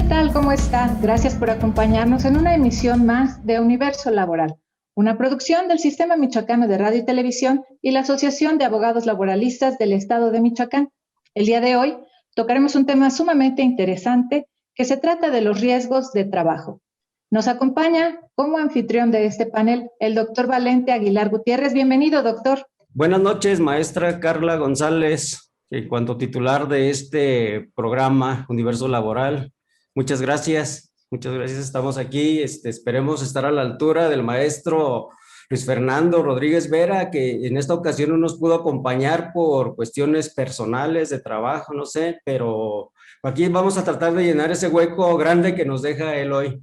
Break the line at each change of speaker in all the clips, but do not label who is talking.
tal? ¿Cómo está? Gracias por acompañarnos en una emisión más de Universo Laboral, una producción del Sistema Michoacano de Radio y Televisión y la Asociación de Abogados Laboralistas del Estado de Michoacán. El día de hoy tocaremos un tema sumamente interesante que se trata de los riesgos de trabajo. Nos acompaña como anfitrión de este panel el doctor Valente Aguilar Gutiérrez. Bienvenido, doctor.
Buenas noches, maestra Carla González, en cuanto titular de este programa Universo Laboral. Muchas gracias, estamos aquí. Esperemos estar a la altura del maestro Luis Fernando Rodríguez Vera, que en esta ocasión no nos pudo acompañar por cuestiones personales de trabajo, no sé, pero aquí vamos a tratar de llenar ese hueco grande que nos deja él hoy.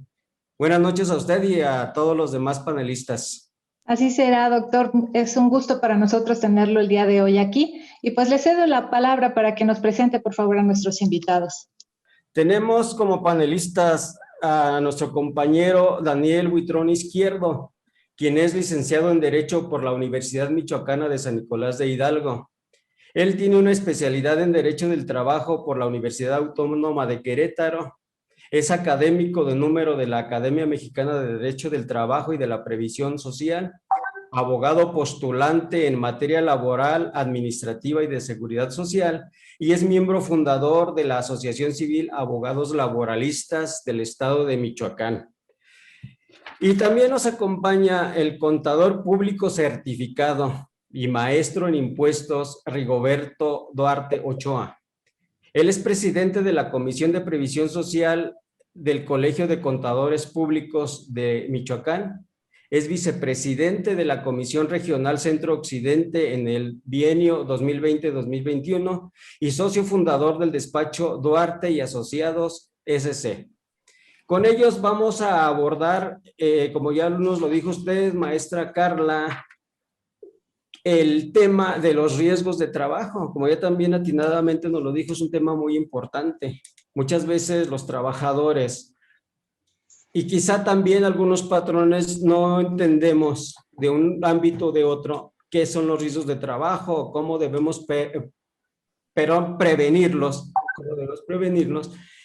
Buenas noches a usted y a todos los demás panelistas.
Así será, doctor. Es un gusto para nosotros tenerlo el día de hoy aquí. Y pues le cedo la palabra para que nos presente, por favor, a nuestros invitados.
Tenemos como panelistas a nuestro compañero Daniel Huitrón Izquierdo, quien es licenciado en Derecho por la Universidad Michoacana de San Nicolás de Hidalgo. Él tiene una especialidad en Derecho del Trabajo por la Universidad Autónoma de Querétaro. Es académico de número de la Academia Mexicana de Derecho del Trabajo y de la Previsión Social, abogado postulante en materia laboral, administrativa y de seguridad social, y es miembro fundador de la Asociación Civil Abogados Laboralistas del Estado de Michoacán. Y también nos acompaña el contador público certificado y maestro en impuestos Rigoberto Duarte Ochoa. Él es presidente de la Comisión de Previsión Social del Colegio de Contadores Públicos de Michoacán. Es vicepresidente de la Comisión Regional Centro Occidente en el bienio 2020-2021 y socio fundador del despacho Duarte y Asociados SC. Con ellos vamos a abordar, como ya nos lo dijo usted, maestra Carla, el tema de los riesgos de trabajo. Como ya también atinadamente nos lo dijo, es un tema muy importante. Muchas veces los trabajadores y quizá también algunos patrones no entendemos de un ámbito o de otro qué son los riesgos de trabajo, cómo debemos prevenirlos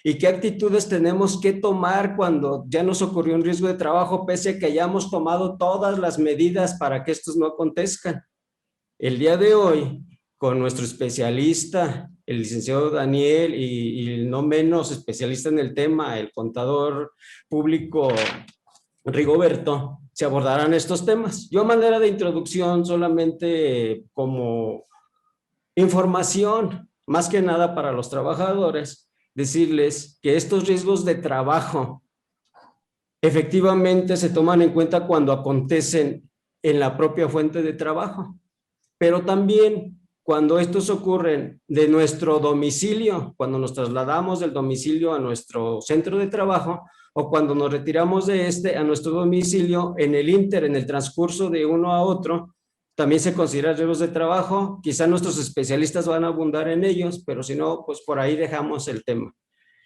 y qué actitudes tenemos que tomar cuando ya nos ocurrió un riesgo de trabajo, pese a que hayamos tomado todas las medidas para que estos no acontezcan. El día de hoy, con nuestro especialista, el licenciado Daniel, y no menos especialista en el tema, el contador público Rigoberto, se abordarán estos temas. Yo a manera de introducción, solamente como información, más que nada para los trabajadores, decirles que estos riesgos de trabajo efectivamente se toman en cuenta cuando acontecen en la propia fuente de trabajo, pero también cuando estos ocurren de nuestro domicilio, cuando nos trasladamos del domicilio a nuestro centro de trabajo, o cuando nos retiramos de este a nuestro domicilio, en el transcurso de uno a otro, también se consideran riesgos de trabajo. Quizá nuestros especialistas van a abundar en ellos, pero si no, pues por ahí dejamos el tema.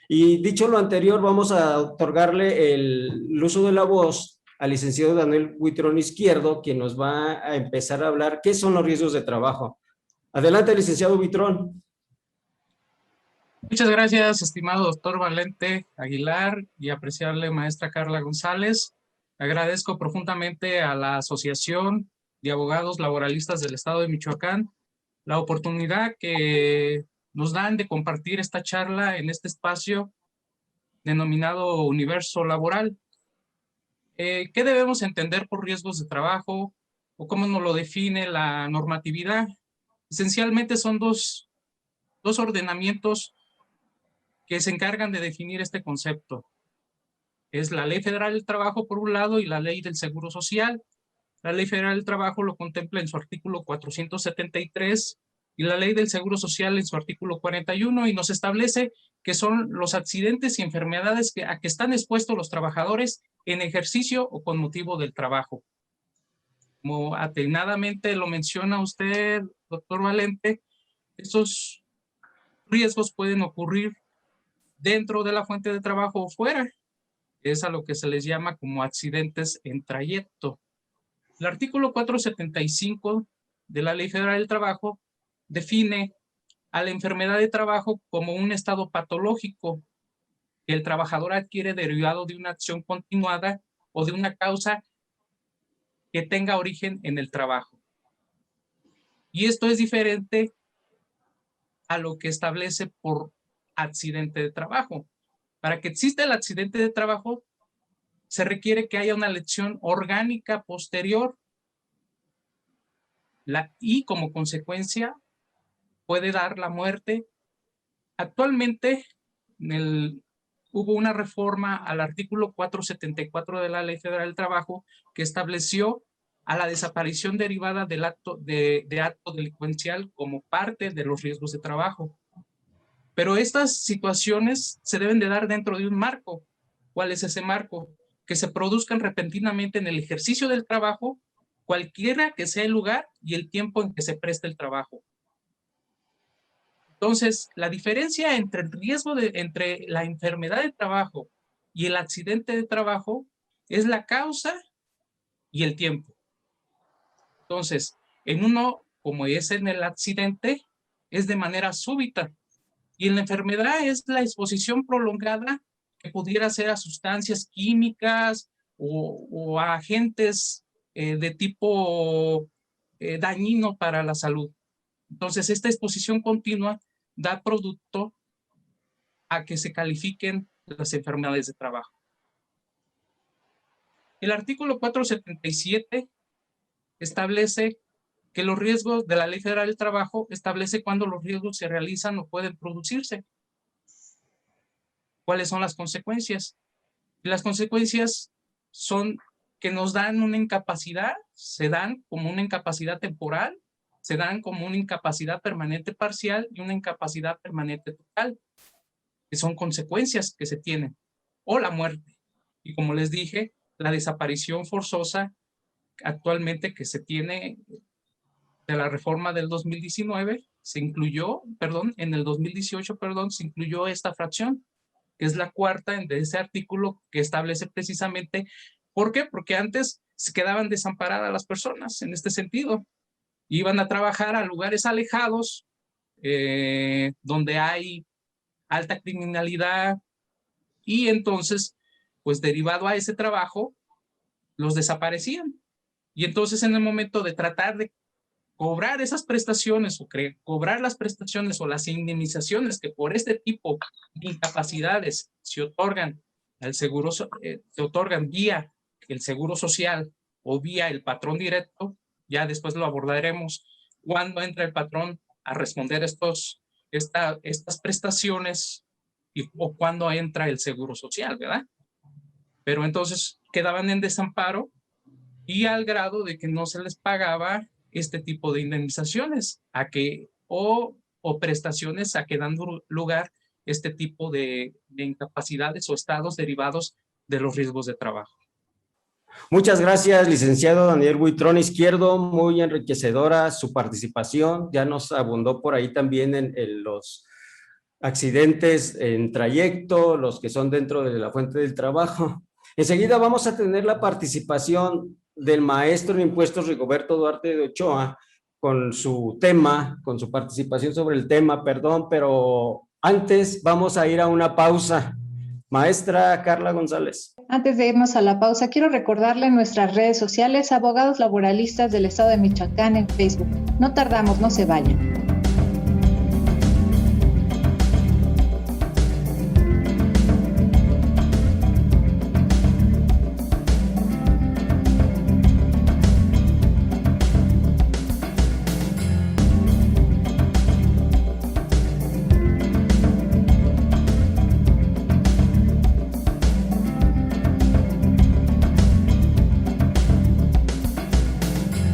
Y dicho lo anterior, vamos a otorgarle el uso de la voz al licenciado Daniel Huitrón Izquierdo, quien nos va a empezar a hablar qué son los riesgos de trabajo. Adelante, licenciado Huitrón.
Muchas gracias, estimado doctor Valente Aguilar y apreciable maestra Carla González. Agradezco profundamente a la Asociación de Abogados Laboralistas del Estado de Michoacán la oportunidad que nos dan de compartir esta charla en este espacio denominado Universo Laboral. ¿Qué debemos entender por riesgos de trabajo o cómo nos lo define la normatividad? Esencialmente son dos ordenamientos que se encargan de definir este concepto. Es la Ley Federal del Trabajo por un lado y la Ley del Seguro Social. La Ley Federal del Trabajo lo contempla en su artículo 473 y la Ley del Seguro Social en su artículo 41 y nos establece que son los accidentes y enfermedades a que están expuestos los trabajadores en ejercicio o con motivo del trabajo. Como atinadamente lo menciona usted, doctor Valente, estos riesgos pueden ocurrir dentro de la fuente de trabajo o fuera. Es a lo que se les llama como accidentes en trayecto. El artículo 475 de la Ley Federal del Trabajo define a la enfermedad de trabajo como un estado patológico que el trabajador adquiere derivado de una acción continuada o de una causa que tenga origen en el trabajo. Y esto es diferente a lo que establece por accidente de trabajo. Para que exista el accidente de trabajo, se requiere que haya una lesión orgánica posterior y como consecuencia puede dar la muerte. Actualmente hubo una reforma al artículo 474 de la Ley Federal del Trabajo que estableció a la desaparición derivada del acto acto delincuencial como parte de los riesgos de trabajo. Pero estas situaciones se deben de dar dentro de un marco. ¿Cuál es ese marco? Que se produzcan repentinamente en el ejercicio del trabajo, cualquiera que sea el lugar y el tiempo en que se preste el trabajo. Entonces, la diferencia entre el riesgo entre la enfermedad de trabajo y el accidente de trabajo es la causa y el tiempo. Entonces, en uno, como es en el accidente, es de manera súbita. Y en la enfermedad es la exposición prolongada que pudiera ser a sustancias químicas o a agentes de tipo dañino para la salud. Entonces, esta exposición continua da producto a que se califiquen las enfermedades de trabajo. El artículo 477 establece que los riesgos de la Ley Federal del Trabajo establece cuándo los riesgos se realizan o pueden producirse. ¿Cuáles son las consecuencias? Y las consecuencias son que nos dan una incapacidad, se dan como una incapacidad temporal, se dan como una incapacidad permanente parcial y una incapacidad permanente total, que son consecuencias que se tienen, o la muerte. Y como les dije, la desaparición forzosa actualmente que se tiene de la reforma del 2019, se incluyó, en el 2018, se incluyó esta fracción, que es la cuarta de ese artículo que establece precisamente, ¿por qué? Porque antes se quedaban desamparadas las personas en este sentido. Iban a trabajar a lugares alejados, donde hay alta criminalidad, y entonces, pues derivado a ese trabajo, los desaparecían. Y entonces en el momento de tratar de cobrar esas prestaciones o cobrar las prestaciones o las indemnizaciones que por este tipo de incapacidades se otorgan al seguro, se otorgan vía el seguro social o vía el patrón directo, ya después lo abordaremos, cuando entra el patrón a responder estas prestaciones o cuando entra el seguro social, ¿verdad? Pero entonces quedaban en desamparo y al grado de que no se les pagaba este tipo de indemnizaciones o prestaciones a que dan lugar este tipo de incapacidades o estados derivados de los riesgos de trabajo.
Muchas gracias, licenciado Daniel Buitrón Izquierdo, muy enriquecedora su participación, ya nos abundó por ahí también en los accidentes en trayecto, los que son dentro de la fuente del trabajo. Enseguida vamos a tener la participación del maestro en impuestos Rigoberto Duarte de Ochoa con su tema, con su participación sobre el tema, pero antes vamos a ir a una pausa. Maestra Carla González.
Antes de irnos a la pausa, quiero recordarle nuestras redes sociales, Abogados Laboralistas del Estado de Michoacán en Facebook. No tardamos, no se vayan.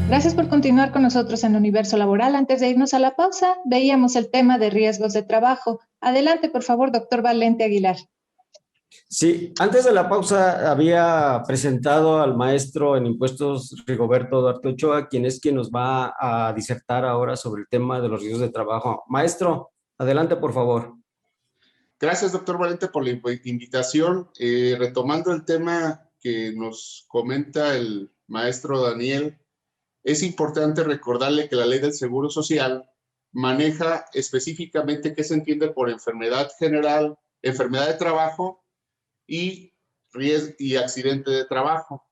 Gracias por continuar con nosotros en Universo Laboral. Antes de irnos a la pausa, veíamos el tema de riesgos de trabajo. Adelante, por favor, doctor Valente Aguilar.
Sí, antes de la pausa había presentado al maestro en impuestos Rigoberto Duarte Ochoa, quien nos va a disertar ahora sobre el tema de los riesgos de trabajo. Maestro, adelante, por favor.
Gracias, doctor Valente, por la invitación. Retomando el tema que nos comenta el maestro Daniel, es importante recordarle que la ley del Seguro Social maneja específicamente qué se entiende por enfermedad general, enfermedad de trabajo y accidente de trabajo.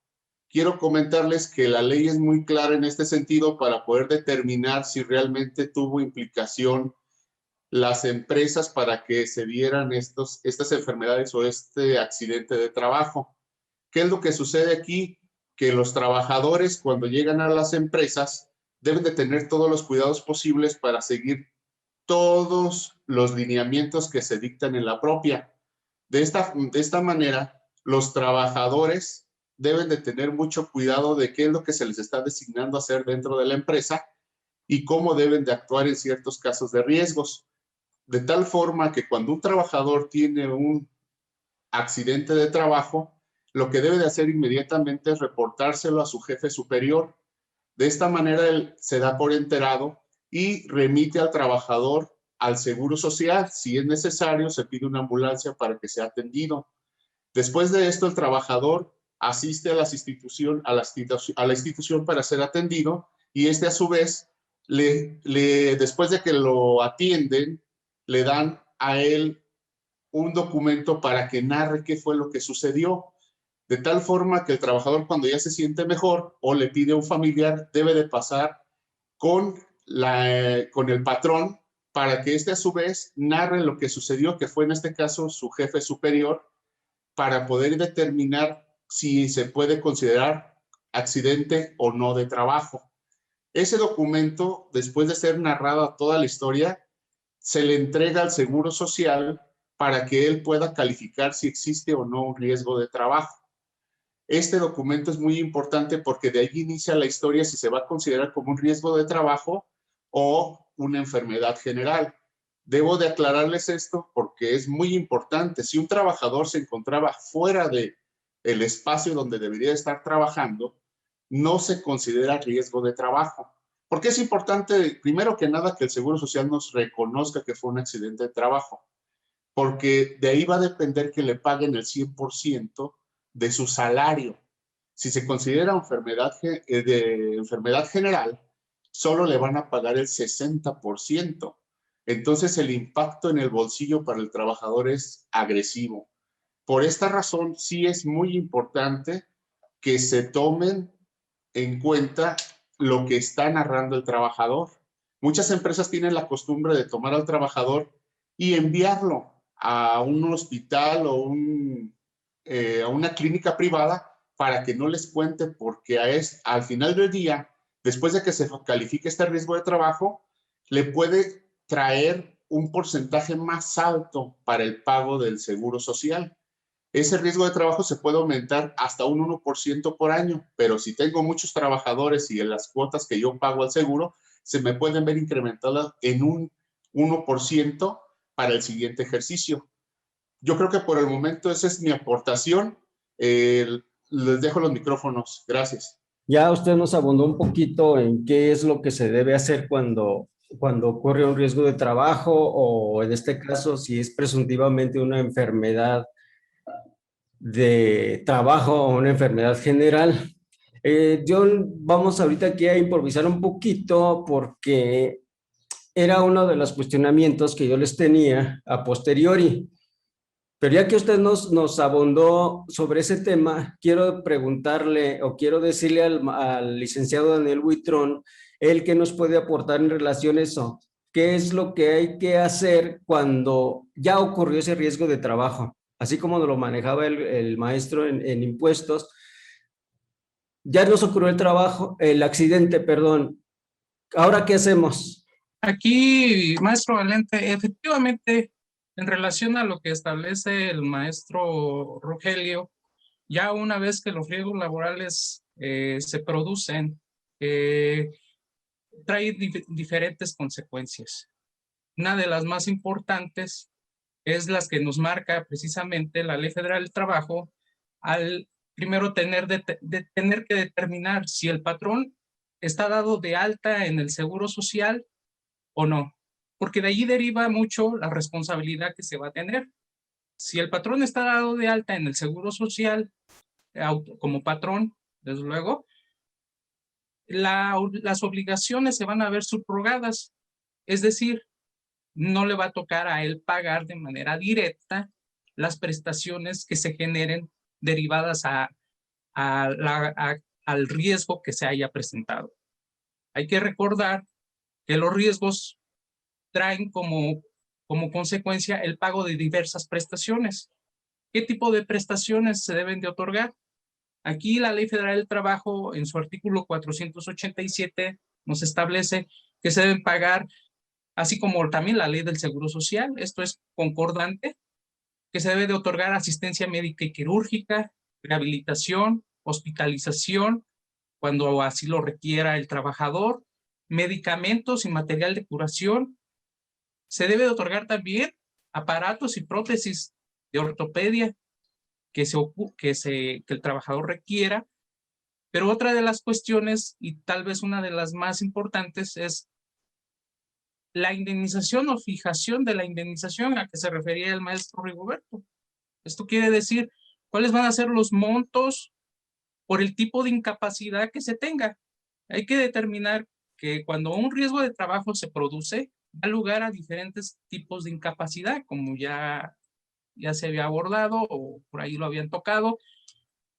Quiero comentarles que la ley es muy clara en este sentido para poder determinar si realmente tuvo implicación las empresas para que se dieran estas enfermedades o este accidente de trabajo. ¿Qué es lo que sucede aquí? Que los trabajadores, cuando llegan a las empresas, deben de tener todos los cuidados posibles para seguir todos los lineamientos que se dictan en la propia. De esta manera, los trabajadores deben de tener mucho cuidado de qué es lo que se les está designando hacer dentro de la empresa y cómo deben de actuar en ciertos casos de riesgos. De tal forma que cuando un trabajador tiene un accidente de trabajo, lo que debe de hacer inmediatamente es reportárselo a su jefe superior. De esta manera él se da por enterado y remite al trabajador al Seguro Social. Si es necesario, se pide una ambulancia para que sea atendido. Después de esto, el trabajador asiste a la institución para ser atendido y a su vez, después de que lo atienden, le dan a él un documento para que narre qué fue lo que sucedió. De tal forma que el trabajador, cuando ya se siente mejor o le pide a un familiar, debe de pasar con el patrón para que a su vez narre lo que sucedió, que fue en este caso su jefe superior, para poder determinar si se puede considerar accidente o no de trabajo. Ese documento, después de ser narrada toda la historia, se le entrega al Seguro Social para que él pueda calificar si existe o no un riesgo de trabajo. Este documento es muy importante porque de ahí inicia la historia si se va a considerar como un riesgo de trabajo o una enfermedad general. Debo de aclararles esto porque es muy importante. Si un trabajador se encontraba fuera del espacio donde debería estar trabajando, no se considera riesgo de trabajo. Porque es importante, primero que nada, que el Seguro Social nos reconozca que fue un accidente de trabajo, porque de ahí va a depender que le paguen el 100% de su salario. Si se considera enfermedad general, solo le van a pagar el 60%. Entonces el impacto en el bolsillo para el trabajador es agresivo. Por esta razón, sí es muy importante que se tomen en cuenta lo que está narrando el trabajador. Muchas empresas tienen la costumbre de tomar al trabajador y enviarlo a un hospital o a una clínica privada para que no les cuente, porque al final del día, después de que se califique este riesgo de trabajo, le puede traer un porcentaje más alto para el pago del Seguro Social. Ese riesgo de trabajo se puede aumentar hasta un 1% por año, pero si tengo muchos trabajadores y en las cuotas que yo pago al seguro, se me pueden ver incrementadas en un 1% para el siguiente ejercicio. Yo creo que por el momento esa es mi aportación. Les dejo los micrófonos. Gracias.
Ya usted nos abundó un poquito en qué es lo que se debe hacer cuando ocurre un riesgo de trabajo o en este caso si es presuntivamente una enfermedad de trabajo o una enfermedad general. Vamos ahorita aquí a improvisar un poquito porque era uno de los cuestionamientos que yo les tenía a posteriori. Pero ya que usted nos abundó sobre ese tema, quiero preguntarle o quiero decirle al licenciado Daniel Huitrón, él que nos puede aportar en relación a eso. ¿Qué es lo que hay que hacer cuando ya ocurrió ese riesgo de trabajo? Así como lo manejaba el maestro en impuestos, ya nos ocurrió el accidente, perdón. ¿Ahora qué hacemos?
Aquí, maestro Valente, efectivamente, en relación a lo que establece el maestro Rogelio, ya una vez que los riesgos laborales se producen, trae diferentes consecuencias. Una de las más importantes es las que nos marca precisamente la Ley Federal del Trabajo, al primero tener que determinar si el patrón está dado de alta en el Seguro Social o no, porque de allí deriva mucho la responsabilidad que se va a tener. Si el patrón está dado de alta en el Seguro Social como patrón, desde luego, las obligaciones se van a ver subrogadas, es decir, no le va a tocar a él pagar de manera directa las prestaciones que se generen derivadas al riesgo que se haya presentado. Hay que recordar que los riesgos traen como consecuencia el pago de diversas prestaciones. ¿Qué tipo de prestaciones se deben de otorgar? Aquí la Ley Federal del Trabajo, en su artículo 487, nos establece que se deben pagar, así como también la Ley del Seguro Social, esto es concordante, que se debe de otorgar asistencia médica y quirúrgica, rehabilitación, hospitalización, cuando así lo requiera el trabajador, medicamentos y material de curación. Se debe de otorgar también aparatos y prótesis de ortopedia que el trabajador requiera. Pero otra de las cuestiones, y tal vez una de las más importantes, es la indemnización o fijación de la indemnización a que se refería el maestro Rigoberto. Esto quiere decir cuáles van a ser los montos por el tipo de incapacidad que se tenga. Hay que determinar que cuando un riesgo de trabajo se produce, da lugar a diferentes tipos de incapacidad, como ya se había abordado o por ahí lo habían tocado.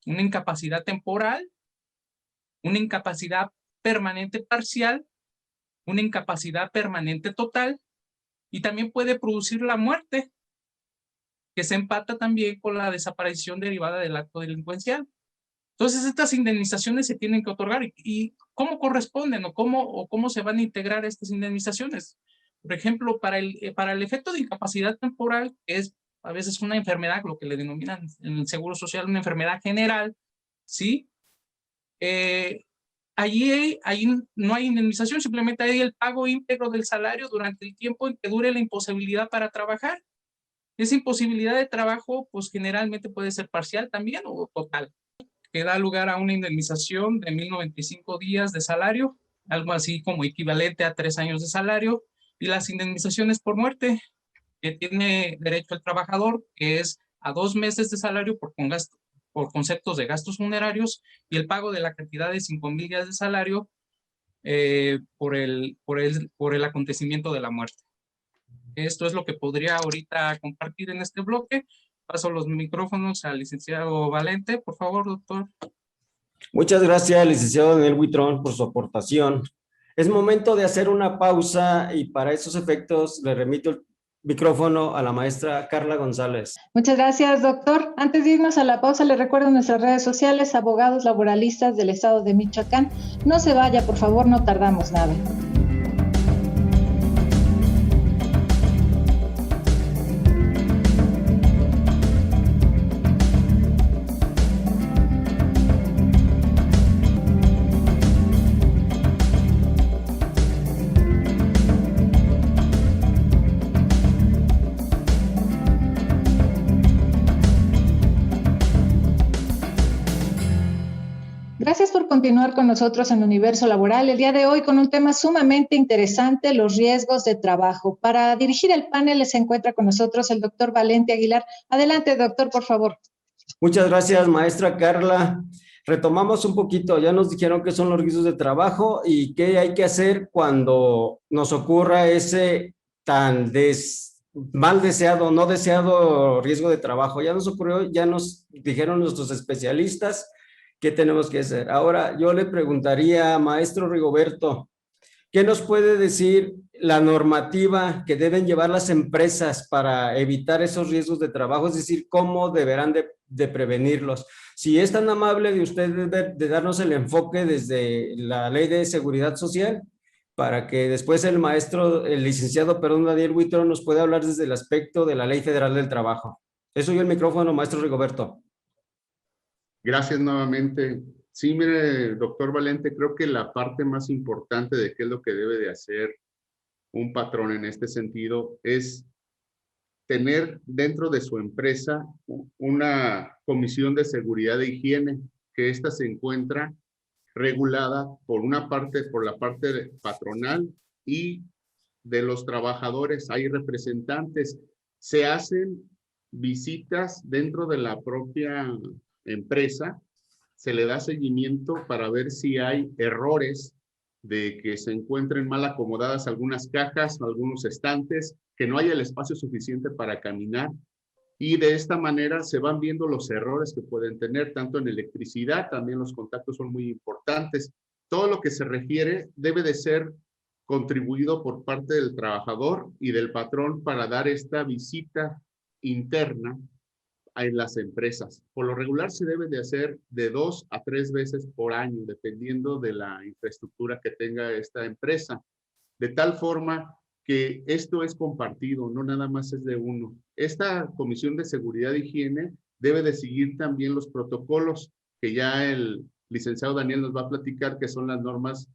Una incapacidad temporal, una incapacidad permanente parcial, una incapacidad permanente total, y también puede producir la muerte, que se empata también con la desaparición derivada del acto delincuencial. Entonces, estas indemnizaciones se tienen que otorgar. ¿Y cómo corresponden o cómo se van a integrar estas indemnizaciones? Por ejemplo, para el efecto de incapacidad temporal, que es a veces una enfermedad, lo que le denominan en el Seguro Social una enfermedad general, ¿sí? Allí no hay indemnización, simplemente hay el pago íntegro del salario durante el tiempo en que dure la imposibilidad para trabajar. Esa imposibilidad de trabajo, pues generalmente puede ser parcial también o total, que da lugar a una indemnización de 1095 días de salario, algo así como equivalente a 3 años de salario, y las indemnizaciones por muerte, que tiene derecho el trabajador, que es a 2 meses de salario por conceptos de gastos funerarios, y el pago de la cantidad de 5,000 días de salario por el acontecimiento de la muerte. Esto es lo que podría ahorita compartir en este bloque. Paso los micrófonos al licenciado Valente. Por favor, doctor.
Muchas gracias, licenciado Daniel Huitrón, por su aportación. Es momento de hacer una pausa y para esos efectos le remito el micrófono a la maestra Carla González.
Muchas gracias, doctor. Antes de irnos a la pausa, le recuerdo nuestras redes sociales, Abogados Laboralistas del Estado de Michoacán. No se vaya, por favor, no tardamos nada. Gracias por continuar con nosotros en Universo Laboral. El día de hoy con un tema sumamente interesante, los riesgos de trabajo. Para dirigir el panel se encuentra con nosotros el doctor Valente Aguilar. Adelante, doctor, por favor.
Muchas gracias, maestra Carla. Retomamos un poquito, ya nos dijeron qué son los riesgos de trabajo y qué hay que hacer cuando nos ocurra ese tan mal deseado, no deseado riesgo de trabajo. Ya nos ocurrió, ya nos dijeron nuestros especialistas qué tenemos que hacer. Ahora yo le preguntaría, maestro Rigoberto, ¿qué nos puede decir la normativa que deben llevar las empresas para evitar esos riesgos de trabajo? Es decir, ¿cómo deberán de prevenirlos? Si es tan amable de usted de darnos el enfoque desde la Ley de Seguridad Social, para que después el licenciado Daniel Huitrón nos pueda hablar desde el aspecto de la Ley Federal del Trabajo. Eso y el micrófono, maestro Rigoberto.
Gracias nuevamente. Sí, mire, doctor Valente, creo que la parte más importante de qué es lo que debe de hacer un patrón en este sentido es tener dentro de su empresa una comisión de seguridad e higiene, que ésta se encuentra regulada por la parte patronal y de los trabajadores. Hay representantes, se hacen visitas dentro de la propia empresa, se le da seguimiento para ver si hay errores de que se encuentren mal acomodadas algunas cajas, algunos estantes, que no haya el espacio suficiente para caminar, y de esta manera se van viendo los errores que pueden tener, tanto en electricidad, también los contactos son muy importantes. Todo lo que se refiere debe de ser contribuido por parte del trabajador y del patrón para dar esta visita interna en las empresas. Por lo regular se debe de hacer de 2 a 3 veces por año, dependiendo de la infraestructura que tenga esta empresa. De tal forma que esto es compartido, no nada más es de uno. Esta Comisión de Seguridad e Higiene debe de seguir también los protocolos que ya el licenciado Daniel nos va a platicar, que son las normas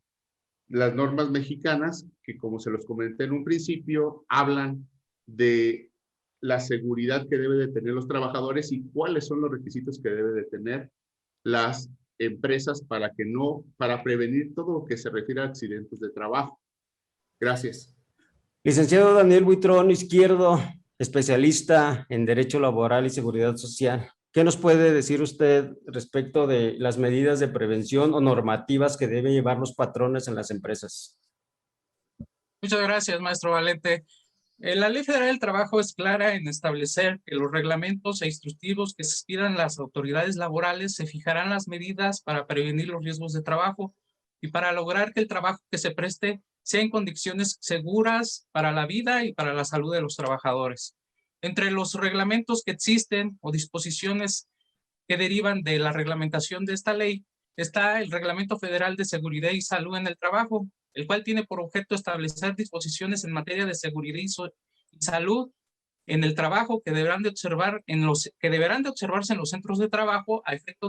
mexicanas, que como se los comenté en un principio, hablan de la seguridad que debe de tener los trabajadores y cuáles son los requisitos que debe de tener las empresas para prevenir todo lo que se refiere a accidentes de trabajo. Gracias.
Licenciado Daniel Buitrón Izquierdo, especialista en Derecho Laboral y Seguridad Social. ¿Qué nos puede decir usted respecto de las medidas de prevención o normativas que deben llevar los patrones en las empresas?
Muchas gracias, maestro Valente. La Ley Federal del Trabajo es clara en establecer que los reglamentos e instructivos que se expidan las autoridades laborales se fijarán las medidas para prevenir los riesgos de trabajo y para lograr que el trabajo que se preste sea en condiciones seguras para la vida y para la salud de los trabajadores. Entre los reglamentos que existen o disposiciones que derivan de la reglamentación de esta ley está el Reglamento Federal de Seguridad y Salud en el Trabajo, el cual tiene por objeto establecer disposiciones en materia de seguridad y salud en el trabajo que deberán de observarse en los centros de trabajo a efecto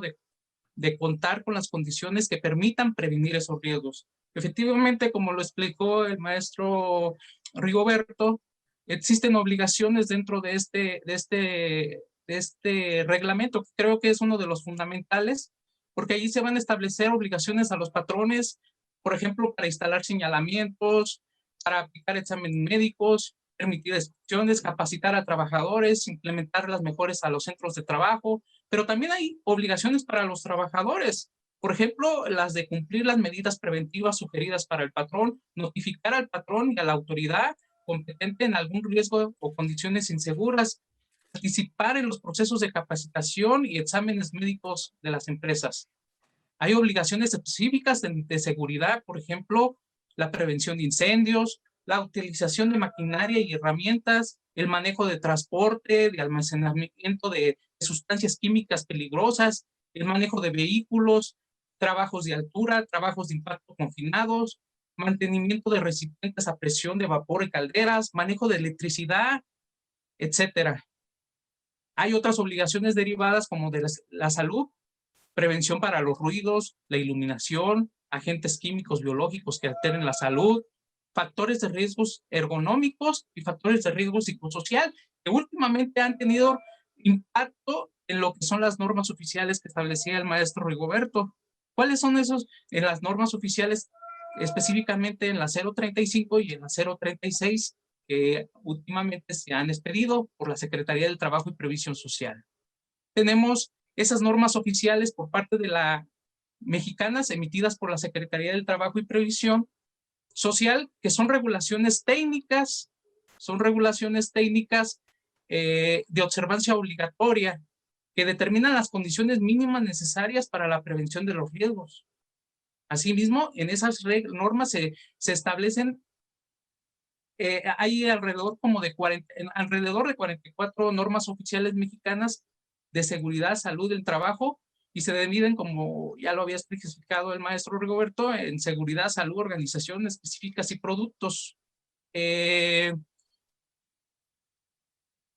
de contar con las condiciones que permitan prevenir esos riesgos. Efectivamente, como lo explicó el maestro Rigoberto, existen obligaciones dentro de este reglamento, que creo que es uno de los fundamentales, porque allí se van a establecer obligaciones a los patrones, por ejemplo, para instalar señalamientos, para aplicar exámenes médicos, permitir inspecciones, capacitar a trabajadores, implementar las mejores a los centros de trabajo, pero también hay obligaciones para los trabajadores. Por ejemplo, las de cumplir las medidas preventivas sugeridas para el patrón, notificar al patrón y a la autoridad competente en algún riesgo o condiciones inseguras, participar en los procesos de capacitación y exámenes médicos de las empresas. Hay obligaciones específicas de seguridad, por ejemplo, la prevención de incendios, la utilización de maquinaria y herramientas, el manejo de transporte, de almacenamiento de sustancias químicas peligrosas, el manejo de vehículos, trabajos de altura, trabajos de impacto confinados, mantenimiento de recipientes a presión de vapor y calderas, manejo de electricidad, etcétera. Hay otras obligaciones derivadas como de la salud, prevención para los ruidos, la iluminación, agentes químicos biológicos que alteren la salud, factores de riesgos ergonómicos y factores de riesgo psicosocial, que últimamente han tenido impacto en lo que son las normas oficiales que establecía el maestro Rigoberto. ¿Cuáles son esos en las normas oficiales, específicamente en la 035 y en la 036, que últimamente se han expedido por la Secretaría del Trabajo y Previsión Social? Tenemos esas normas oficiales por parte de la mexicanas emitidas por la Secretaría del Trabajo y Previsión Social, que son regulaciones técnicas de observancia obligatoria, que determinan las condiciones mínimas necesarias para la prevención de los riesgos. Asimismo, en esas normas se establecen, hay alrededor de 44 normas oficiales mexicanas de seguridad, salud del trabajo, y se dividen, como ya lo había especificado el maestro Rigoberto, en seguridad, salud, organización específicas y productos.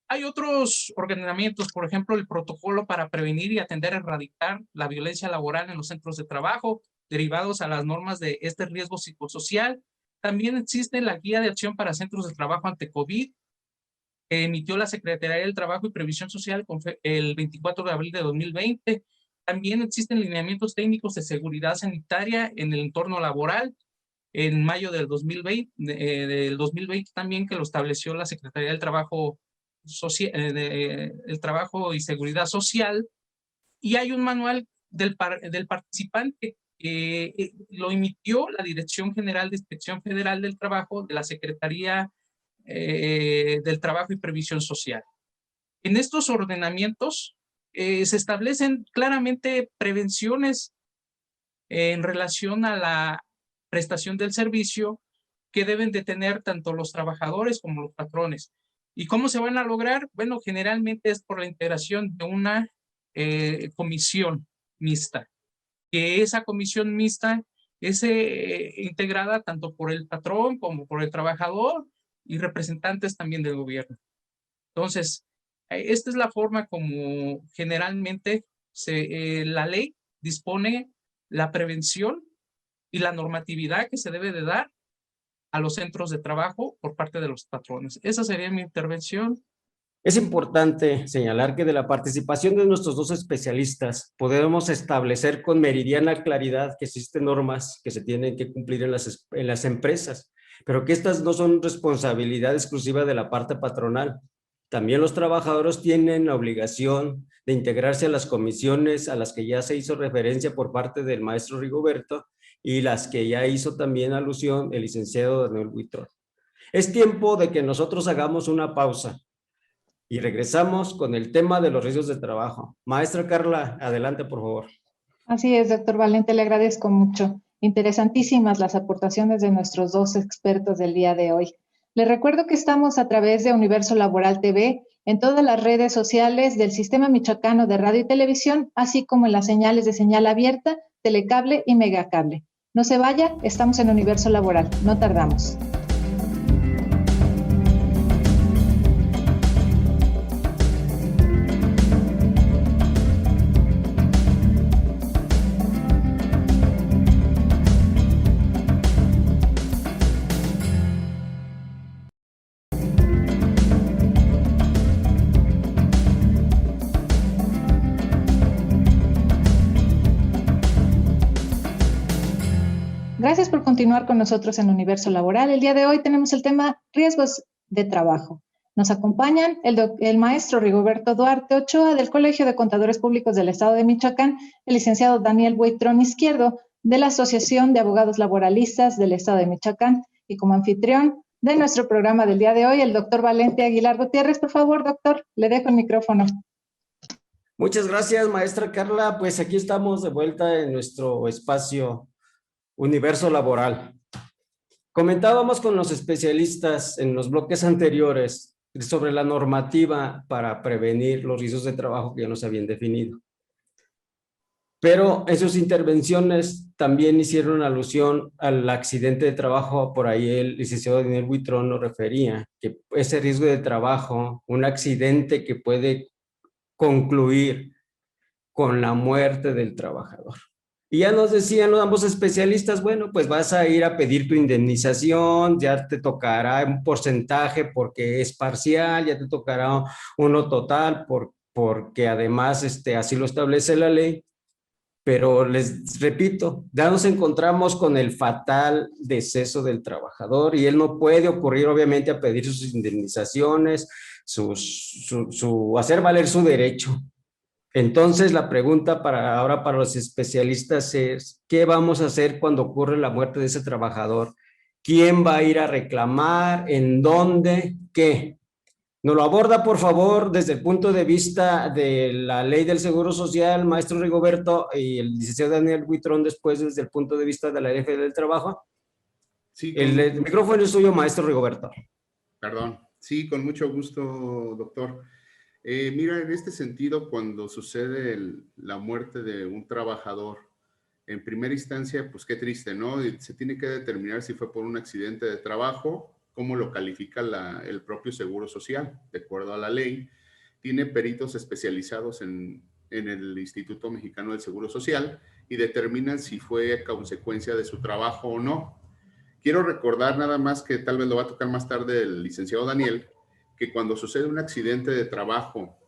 Hay otros ordenamientos, por ejemplo, el protocolo para prevenir y atender a erradicar la violencia laboral en los centros de trabajo, derivados a las normas de este riesgo psicosocial. También existe la guía de acción para centros de trabajo ante COVID, que emitió la Secretaría del Trabajo y Previsión Social el 24 de abril de 2020. También existen lineamientos técnicos de seguridad sanitaria en el entorno laboral, en mayo del 2020 también, que lo estableció la Secretaría del Trabajo, el Trabajo y Seguridad Social. Y hay un manual del participante que lo emitió la Dirección General de Inspección Federal del Trabajo de la Secretaría del Trabajo y Previsión Social. En estos ordenamientos se establecen claramente prevenciones en relación a la prestación del servicio que deben de tener tanto los trabajadores como los patrones. ¿Y cómo se van a lograr? Bueno, generalmente es por la integración de una comisión mixta, que esa comisión mixta es integrada tanto por el patrón como por el trabajador y representantes también del gobierno. Entonces, esta es la forma como generalmente la ley dispone la prevención y la normatividad que se debe de dar a los centros de trabajo por parte de los patrones. Esa sería mi intervención.
Es importante señalar que de la participación de nuestros dos especialistas podemos establecer con meridiana claridad que existen normas que se tienen que cumplir en las empresas, pero que estas no son responsabilidad exclusiva de la parte patronal. También los trabajadores tienen la obligación de integrarse a las comisiones a las que ya se hizo referencia por parte del maestro Rigoberto y las que ya hizo también alusión el licenciado Daniel Huitrón. Es tiempo de que nosotros hagamos una pausa y regresamos con el tema de los riesgos de trabajo. Maestra Carla, adelante, por favor.
Así es, doctor Valente, le agradezco mucho. Interesantísimas las aportaciones de nuestros dos expertos del día de hoy. Le recuerdo que estamos a través de Universo Laboral TV en todas las redes sociales del Sistema Michoacano de Radio y Televisión, así como en las señales de señal abierta, telecable y megacable. No se vaya, estamos en Universo Laboral, no tardamos. Gracias por continuar con nosotros en Universo Laboral. El día de hoy tenemos el tema riesgos de trabajo. Nos acompañan el maestro Rigoberto Duarte Ochoa del Colegio de Contadores Públicos del Estado de Michoacán, el licenciado Daniel Huitrón Izquierdo de la Asociación de Abogados Laboralistas del Estado de Michoacán y como anfitrión de nuestro programa del día de hoy, el doctor Valente Aguilar Gutiérrez. Por favor, doctor, le dejo el micrófono.
Muchas gracias, maestra Carla. Pues aquí estamos de vuelta en nuestro espacio Universo Laboral. Comentábamos con los especialistas en los bloques anteriores sobre la normativa para prevenir los riesgos de trabajo que ya nos habían definido. Pero en sus intervenciones también hicieron alusión al accidente de trabajo. Por ahí el licenciado Daniel Huitrón nos refería que ese riesgo de trabajo, un accidente que puede concluir con la muerte del trabajador. Y ya nos decían los ambos especialistas, bueno, pues vas a ir a pedir tu indemnización, ya te tocará un porcentaje porque es parcial, ya te tocará uno total porque además así lo establece la ley. Pero les repito, ya nos encontramos con el fatal deceso del trabajador y él no puede ocurrir obviamente a pedir sus indemnizaciones, hacer valer su derecho. Entonces, la pregunta ahora para los especialistas es, ¿qué vamos a hacer cuando ocurre la muerte de ese trabajador? ¿Quién va a ir a reclamar? ¿En dónde? ¿Qué? Nos lo aborda, por favor, desde el punto de vista de la ley del Seguro Social, maestro Rigoberto, y el licenciado Daniel Huitrón, después desde el punto de vista de la Ley del Trabajo.
Sí,
el micrófono es suyo, maestro Rigoberto.
Perdón. Sí, con mucho gusto, doctor. Mira, en este sentido, cuando sucede la muerte de un trabajador, en primera instancia, pues qué triste, ¿no? Se tiene que determinar si fue por un accidente de trabajo, cómo lo califica el propio Seguro Social, de acuerdo a la ley. Tiene peritos especializados en el Instituto Mexicano del Seguro Social y determinan si fue a consecuencia de su trabajo o no. Quiero recordar nada más que tal vez lo va a tocar más tarde el licenciado Daniel, que cuando sucede un accidente de trabajo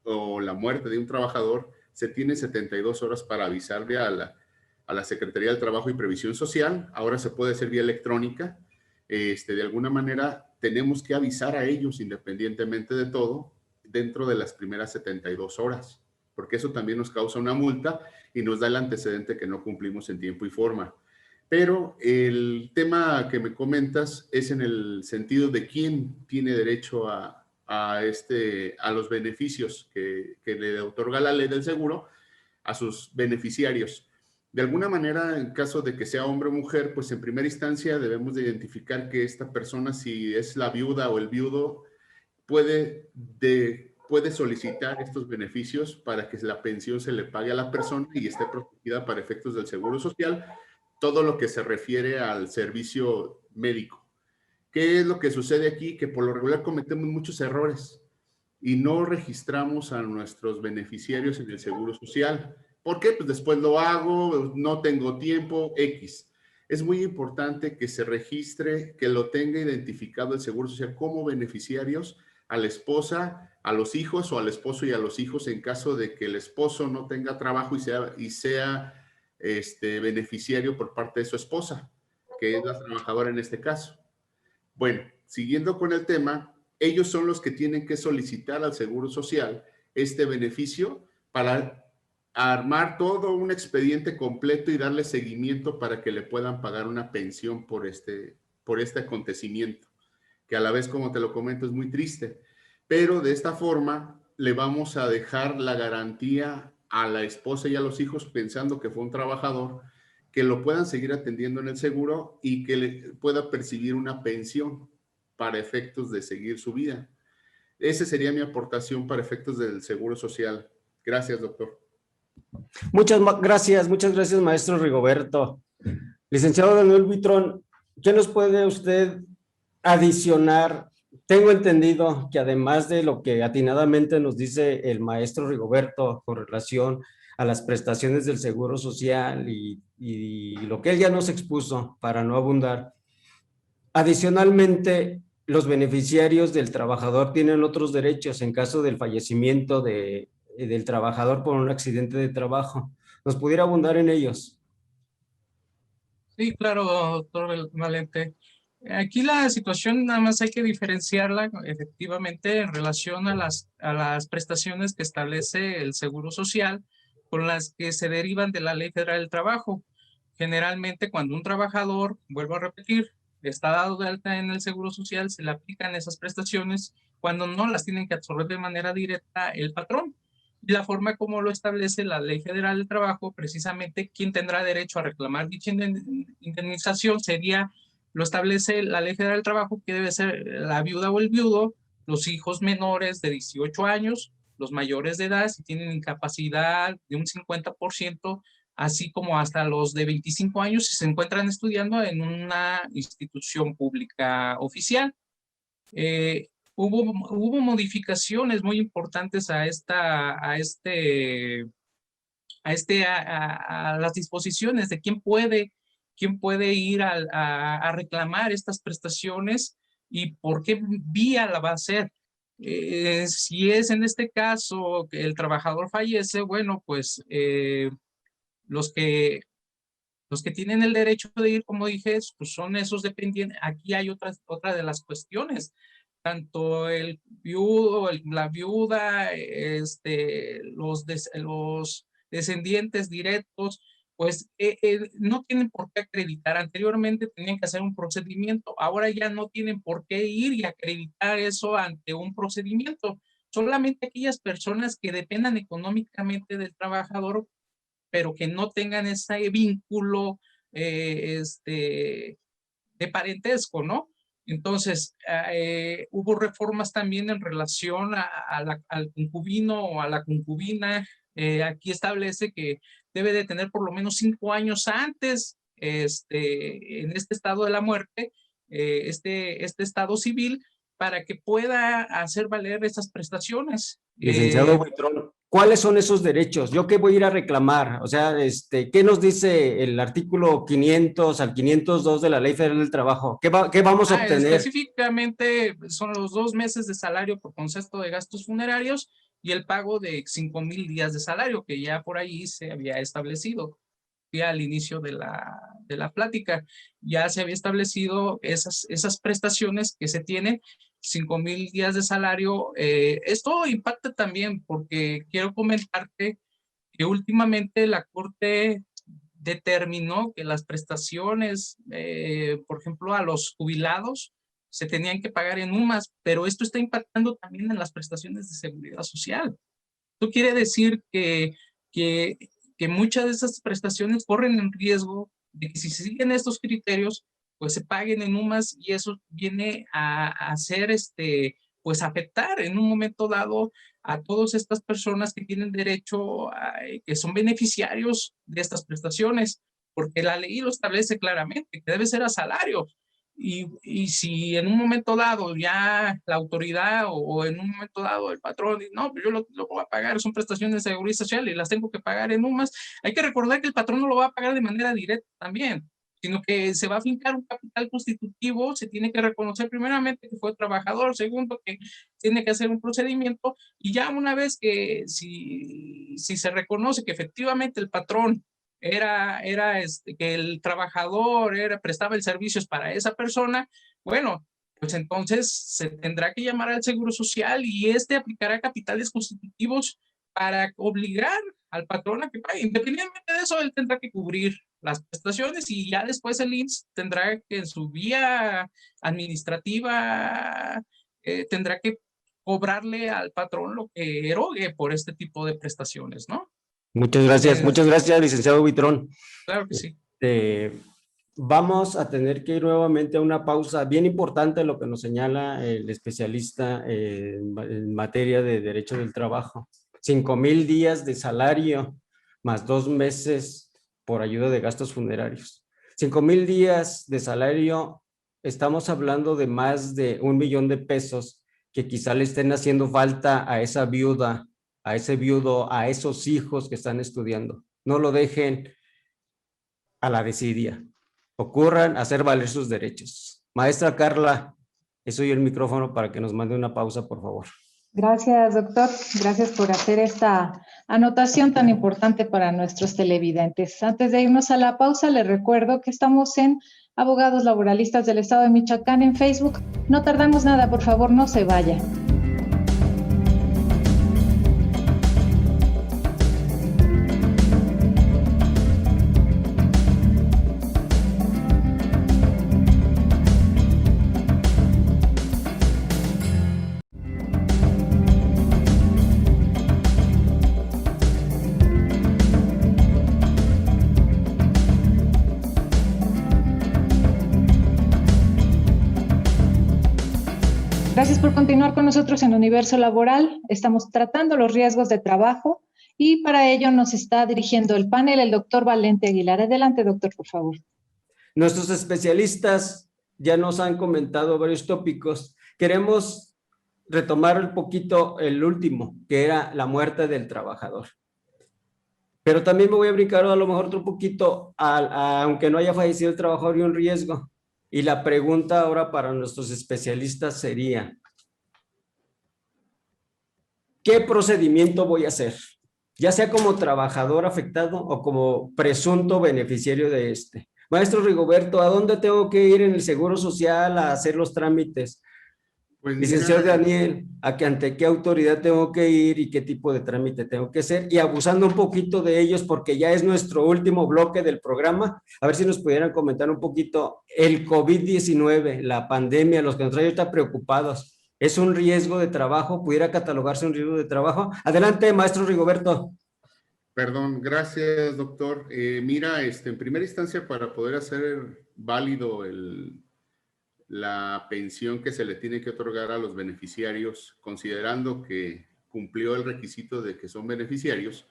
o la muerte de un trabajador, se tiene 72 horas para avisarle a la Secretaría del Trabajo y Previsión Social. Ahora se puede hacer vía electrónica. De alguna manera tenemos que avisar a ellos independientemente de todo dentro de las primeras 72 horas, porque eso también nos causa una multa y nos da el antecedente que no cumplimos en tiempo y forma. Pero el tema que me comentas es en el sentido de quién tiene derecho a a los beneficios que le otorga la ley del seguro a sus beneficiarios. De alguna manera, en caso de que sea hombre o mujer, pues en primera instancia debemos de identificar que esta persona, si es la viuda o el viudo, puede solicitar estos beneficios para que la pensión se le pague a la persona y esté protegida para efectos del Seguro Social, todo lo que se refiere al servicio médico. ¿Qué es lo que sucede aquí? Que por lo regular cometemos muchos errores y no registramos a nuestros beneficiarios en el Seguro Social. ¿Por qué? Pues después lo hago, no tengo tiempo, X. Es muy importante que se registre, que lo tenga identificado el Seguro Social como beneficiarios a la esposa, a los hijos o al esposo y a los hijos en caso de que el esposo no tenga trabajo y sea beneficiario por parte de su esposa, que es la trabajadora en este caso. Bueno, siguiendo con el tema, ellos son los que tienen que solicitar al Seguro Social este beneficio para armar todo un expediente completo y darle seguimiento para que le puedan pagar una pensión por este acontecimiento, que a la vez, como te lo comento, es muy triste. Pero de esta forma le vamos a dejar la garantía a la esposa y a los hijos, pensando que fue un trabajador, que lo puedan seguir atendiendo en el seguro y que le pueda percibir una pensión para efectos de seguir su vida. Esa sería mi aportación para efectos del Seguro Social. Gracias, doctor.
Muchas gracias, maestro Rigoberto. Licenciado Daniel Buitrón, ¿qué nos puede usted adicionar? Tengo entendido que además de lo que atinadamente nos dice el maestro Rigoberto con relación a las prestaciones del Seguro Social y lo que él ya nos expuso, para no abundar, adicionalmente, los beneficiarios del trabajador tienen otros derechos en caso del fallecimiento del trabajador por un accidente de trabajo. ¿Nos pudiera abundar en ellos?
Sí, claro, doctor Valente. Aquí la situación nada más hay que diferenciarla efectivamente en relación a las prestaciones que establece el Seguro Social con las que se derivan de la Ley Federal del Trabajo. Generalmente cuando un trabajador, vuelvo a repetir, está dado de alta en el Seguro Social, se le aplican esas prestaciones cuando no las tienen que absorber de manera directa el patrón. Y la forma como lo establece la Ley Federal del Trabajo, precisamente quien tendrá derecho a reclamar dicha indemnización sería, lo establece la Ley Federal del Trabajo, que debe ser la viuda o el viudo, los hijos menores de 18 años, los mayores de edad, si tienen incapacidad de un 50%, así como hasta los de 25 años si se encuentran estudiando en una institución pública oficial. Hubo modificaciones muy importantes a las disposiciones de quién puede ir a reclamar estas prestaciones y por qué vía la va a hacer. Si es en este caso que el trabajador fallece, bueno, pues los que tienen el derecho de ir, como dije, pues son esos dependientes. Aquí hay otra de las cuestiones. Tanto el viudo, la viuda, los descendientes directos, pues no tienen por qué acreditar. Anteriormente tenían que hacer un procedimiento, ahora ya no tienen por qué ir y acreditar eso ante un procedimiento. Solamente aquellas personas que dependan económicamente del trabajador, pero que no tengan ese vínculo de parentesco, ¿no? Entonces, hubo reformas también en relación al concubino o a la concubina. Aquí establece que debe de tener por lo menos 5 años antes, en este estado de la muerte, este estado civil, para que pueda hacer valer esas prestaciones.
Licenciado Buitrón, ¿cuáles son esos derechos? ¿Yo qué voy a ir a reclamar? O sea, ¿qué nos dice el artículo 500 al 502 de la Ley Federal del Trabajo? ¿Qué vamos a obtener?
Específicamente son los 2 meses de salario por concepto de gastos funerarios y el pago de 5,000 días de salario, que ya por ahí se había establecido. Ya al inicio de la plática, ya se había establecido esas prestaciones que se tienen, 5,000 días de salario. Esto impacta también porque quiero comentarte que últimamente la Corte determinó que las prestaciones, por ejemplo, a los jubilados, se tenían que pagar en UMAS, pero esto está impactando también en las prestaciones de seguridad social. Esto quiere decir que muchas de esas prestaciones corren en riesgo de que si se siguen estos criterios, pues se paguen en UMAS, y eso viene a hacer, pues afectar en un momento dado a todas estas personas que tienen derecho, que son beneficiarios de estas prestaciones, porque la ley lo establece claramente, que debe ser a salario. Y si en un momento dado ya la autoridad o en un momento dado el patrón dice, no, pues yo lo voy a pagar, son prestaciones de seguridad social y las tengo que pagar en UMAS, hay que recordar que el patrón no lo va a pagar de manera directa también, sino que se va a fincar un capital constitutivo, se tiene que reconocer primeramente que fue trabajador, segundo que tiene que hacer un procedimiento, y ya una vez que si se reconoce que efectivamente el patrón que el trabajador prestaba el servicio para esa persona, bueno, pues entonces se tendrá que llamar al Seguro Social y aplicará capitales constitutivos para obligar al patrón a que pague. Independientemente de eso, él tendrá que cubrir las prestaciones, y ya después el IMSS tendrá que en su vía administrativa tendrá que cobrarle al patrón lo que erogue por este tipo de prestaciones, ¿no?
Muchas gracias, licenciado Buitrón.
Claro que sí.
Vamos a tener que ir nuevamente a una pausa bien importante, lo que nos señala el especialista en materia de derecho del trabajo. 5,000 días de salario más 2 meses por ayuda de gastos funerarios. 5,000 días de salario, estamos hablando de más de 1 millón de pesos que quizá le estén haciendo falta a esa viuda, a ese viudo, a esos hijos que están estudiando. No lo dejen a la desidia. Ocurran a hacer valer sus derechos. Maestra Carla, les doy el micrófono para que nos mande una pausa, por favor.
Gracias, doctor. Gracias por hacer esta anotación tan importante para nuestros televidentes. Antes de irnos a la pausa, les recuerdo que estamos en Abogados Laboralistas del Estado de Michoacán en Facebook. No tardamos nada, por favor, no se vaya. Gracias por continuar con nosotros en Universo Laboral. Estamos tratando los riesgos de trabajo y para ello nos está dirigiendo el panel el doctor Valente Aguilar. Adelante, doctor, por favor.
Nuestros especialistas ya nos han comentado varios tópicos. Queremos retomar un poquito el último, que era la muerte del trabajador. Pero también me voy a brincar a lo mejor otro poquito, aunque no haya fallecido el trabajador y un riesgo. Y la pregunta ahora para nuestros especialistas sería, ¿qué procedimiento voy a hacer? Ya sea como trabajador afectado o como presunto beneficiario de este. Maestro Rigoberto, ¿a dónde tengo que ir en el Seguro Social a hacer los trámites? Pues licenciado Daniel, ¿ante qué autoridad tengo que ir y qué tipo de trámite tengo que hacer? Y abusando un poquito de ellos, porque ya es nuestro último bloque del programa, a ver si nos pudieran comentar un poquito el COVID-19, la pandemia, los que nos traen ahorita preocupados. ¿Es un riesgo de trabajo? ¿Pudiera catalogarse un riesgo de trabajo? Adelante, maestro Rigoberto.
Perdón, gracias, doctor. Mira, en primera instancia, para poder hacer válido la pensión que se le tiene que otorgar a los beneficiarios, considerando que cumplió el requisito de que son beneficiarios,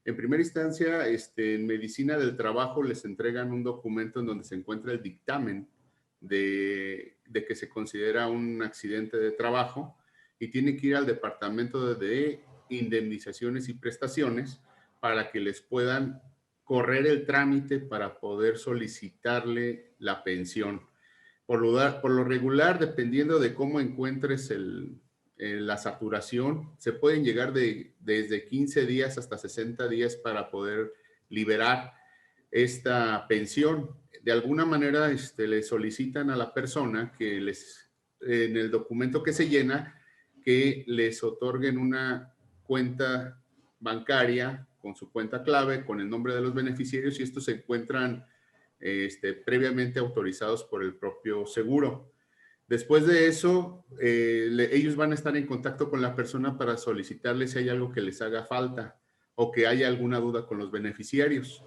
en primera instancia, en medicina del trabajo les entregan un documento en donde se encuentra el dictamen de que se considera un accidente de trabajo y tiene que ir al departamento de indemnizaciones y prestaciones para que les puedan correr el trámite para poder solicitarle la pensión. Por lo regular, dependiendo de cómo encuentres la saturación, se pueden llegar desde 15 días hasta 60 días para poder liberar esta pensión. De alguna manera le solicitan a la persona que en el documento que se llena, que les otorguen una cuenta bancaria con su cuenta clave, con el nombre de los beneficiarios, y estos se encuentran previamente autorizados por el propio seguro. Después de eso, ellos van a estar en contacto con la persona para solicitarle si hay algo que les haga falta o que haya alguna duda con los beneficiarios.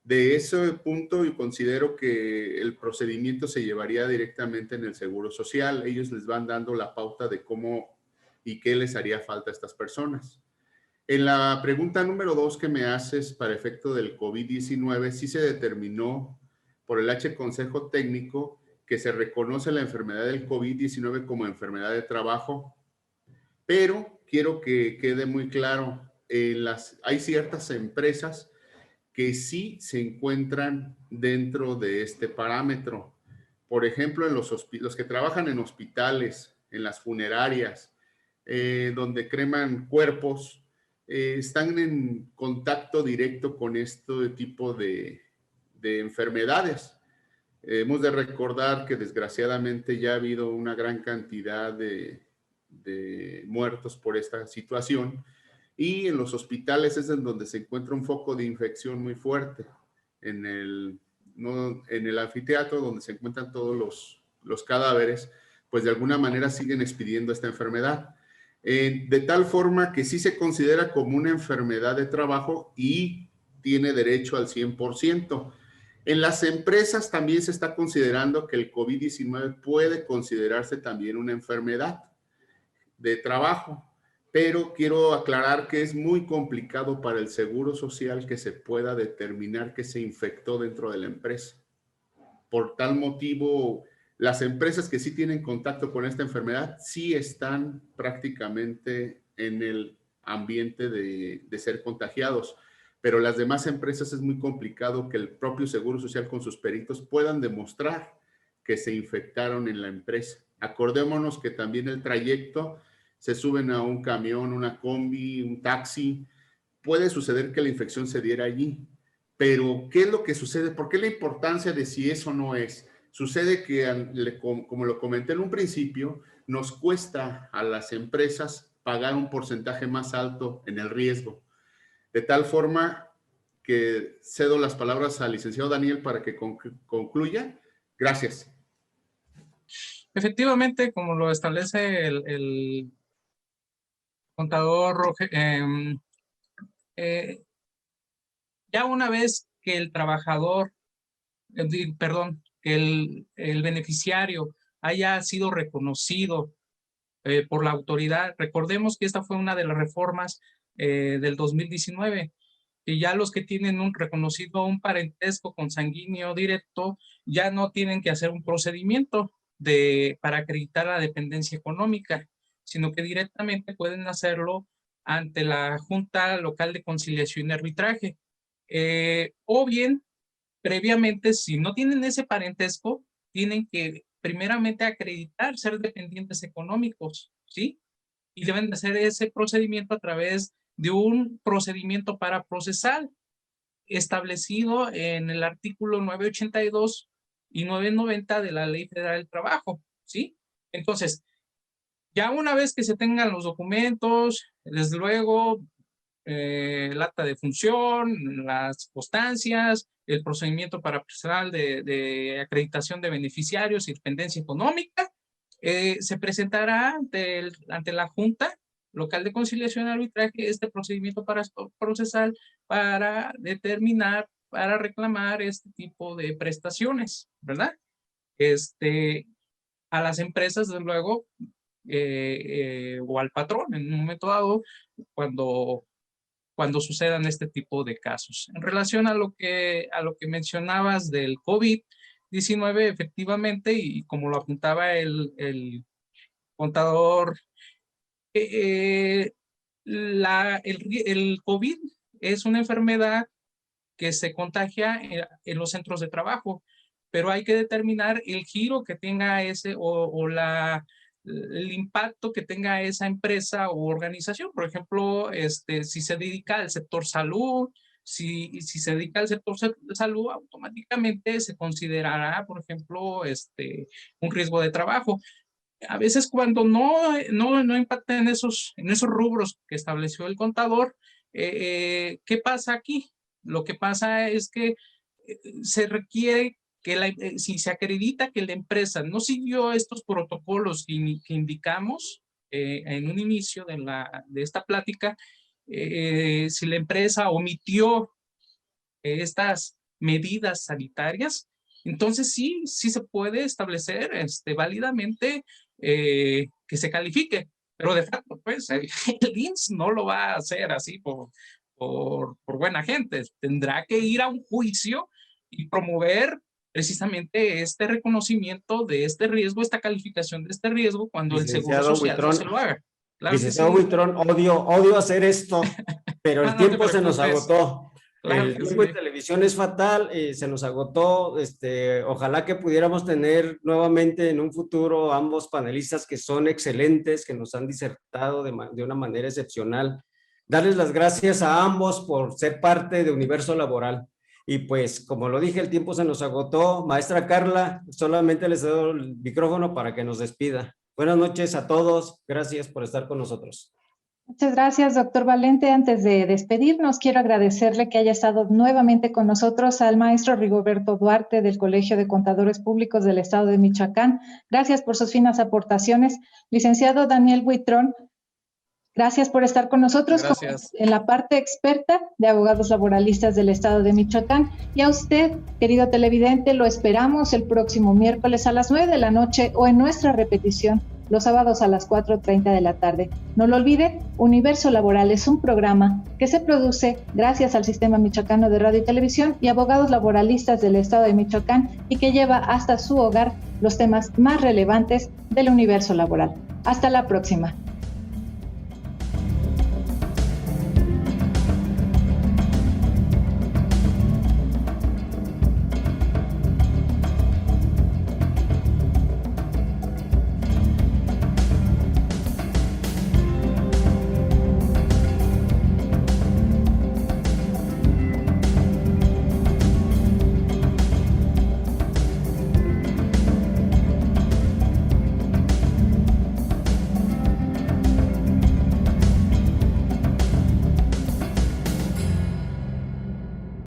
De ese punto, yo considero que el procedimiento se llevaría directamente en el Seguro Social. Ellos les van dando la pauta de cómo y qué les haría falta a estas personas. En la pregunta número 2 que me haces para efecto del COVID-19, sí se determinó por el H Consejo Técnico que se reconoce la enfermedad del COVID-19 como enfermedad de trabajo, pero quiero que quede muy claro, hay ciertas empresas que sí se encuentran dentro de este parámetro. Por ejemplo, en los que trabajan en hospitales, en las funerarias, donde creman cuerpos, están en contacto directo con este tipo de enfermedades. Hemos de recordar que desgraciadamente ya ha habido una gran cantidad de muertos por esta situación, y en los hospitales es en donde se encuentra un foco de infección muy fuerte. En el anfiteatro donde se encuentran todos los cadáveres, pues de alguna manera siguen expidiendo esta enfermedad. De tal forma que sí se considera como una enfermedad de trabajo y tiene derecho al 100%. En las empresas también se está considerando que el COVID-19 puede considerarse también una enfermedad de trabajo, pero quiero aclarar que es muy complicado para el Seguro Social que se pueda determinar que se infectó dentro de la empresa. Por tal motivo, las empresas que sí tienen contacto con esta enfermedad sí están prácticamente en el ambiente de ser contagiados, pero las demás empresas es muy complicado que el propio Seguro Social con sus peritos puedan demostrar que se infectaron en la empresa. Acordémonos que también el trayecto, se suben a un camión, una combi, un taxi, puede suceder que la infección se diera allí. Pero, ¿qué es lo que sucede? ¿Por qué la importancia de si eso no es? Sucede que, como lo comenté en un principio, nos cuesta a las empresas pagar un porcentaje más alto en el riesgo. De tal forma que cedo las palabras al licenciado Daniel para que concluya. Gracias.
Efectivamente, como lo establece el contador Roger, ya una vez que el trabajador, perdón, que el beneficiario haya sido reconocido por la autoridad, recordemos que esta fue una de las reformas del 2019, y ya los que tienen un reconocido un parentesco consanguíneo directo ya no tienen que hacer un procedimiento para acreditar la dependencia económica, sino que directamente pueden hacerlo ante la Junta Local de Conciliación y Arbitraje. O bien, previamente, si no tienen ese parentesco, tienen que primeramente acreditar ser dependientes económicos, ¿sí? Y deben de hacer ese procedimiento a través de un procedimiento paraprocesal establecido en el artículo 982 y 990 de la Ley Federal del Trabajo, ¿sí? Entonces, ya una vez que se tengan los documentos, desde luego, el acta de función, las constancias, el procedimiento paraprocesal de acreditación de beneficiarios y dependencia económica, se presentará ante la Junta Local de Conciliación y Arbitraje este procedimiento procesal para determinar, para reclamar este tipo de prestaciones, ¿verdad? A las empresas, desde luego, o al patrón en un momento dado, cuando sucedan este tipo de casos. En relación a lo que mencionabas del COVID-19, efectivamente, y como lo apuntaba el contador, el COVID es una enfermedad que se contagia en los centros de trabajo, pero hay que determinar el giro que tenga ese el impacto que tenga esa empresa o organización. Por ejemplo, si se dedica al sector salud, si se dedica al sector salud, automáticamente se considerará, por ejemplo, un riesgo de trabajo. A veces cuando no impacta en esos rubros que estableció el contador, ¿qué pasa aquí? Lo que pasa es que se requiere que si se acredita que la empresa no siguió estos protocolos que indicamos en un inicio de esta plática, si la empresa omitió estas medidas sanitarias, entonces sí se puede establecer válidamente que se califique, pero de facto, pues, el IMSS no lo va a hacer así por buena gente. Tendrá que ir a un juicio y promover precisamente este reconocimiento de este riesgo, esta calificación de este riesgo, cuando el Seguro Social no se lo haga.
Claro, licenciado Huitrón, odio hacer esto, pero el tiempo se nos agotó. Claro, el tiempo en televisión es fatal, se nos agotó. Ojalá que pudiéramos tener nuevamente en un futuro ambos panelistas que son excelentes, que nos han disertado de una manera excepcional. Darles las gracias a ambos por ser parte de Universo Laboral. Y pues, como lo dije, el tiempo se nos agotó. Maestra Carla, solamente les doy el micrófono para que nos despida. Buenas noches a todos. Gracias por estar con nosotros.
Muchas gracias, doctor Valente. Antes de despedirnos, quiero agradecerle que haya estado nuevamente con nosotros al maestro Rigoberto Duarte del Colegio de Contadores Públicos del Estado de Michoacán. Gracias por sus finas aportaciones. Licenciado Daniel Huitrón, gracias por estar con nosotros en la parte experta de abogados laboralistas del Estado de Michoacán. Y a usted, querido televidente, lo esperamos el próximo miércoles a las 9 de la noche o en nuestra repetición los sábados a las 4:30 de la tarde. No lo olvide, Universo Laboral es un programa que se produce gracias al Sistema Michoacano de Radio y Televisión y abogados laboralistas del Estado de Michoacán y que lleva hasta su hogar los temas más relevantes del universo laboral. Hasta la próxima.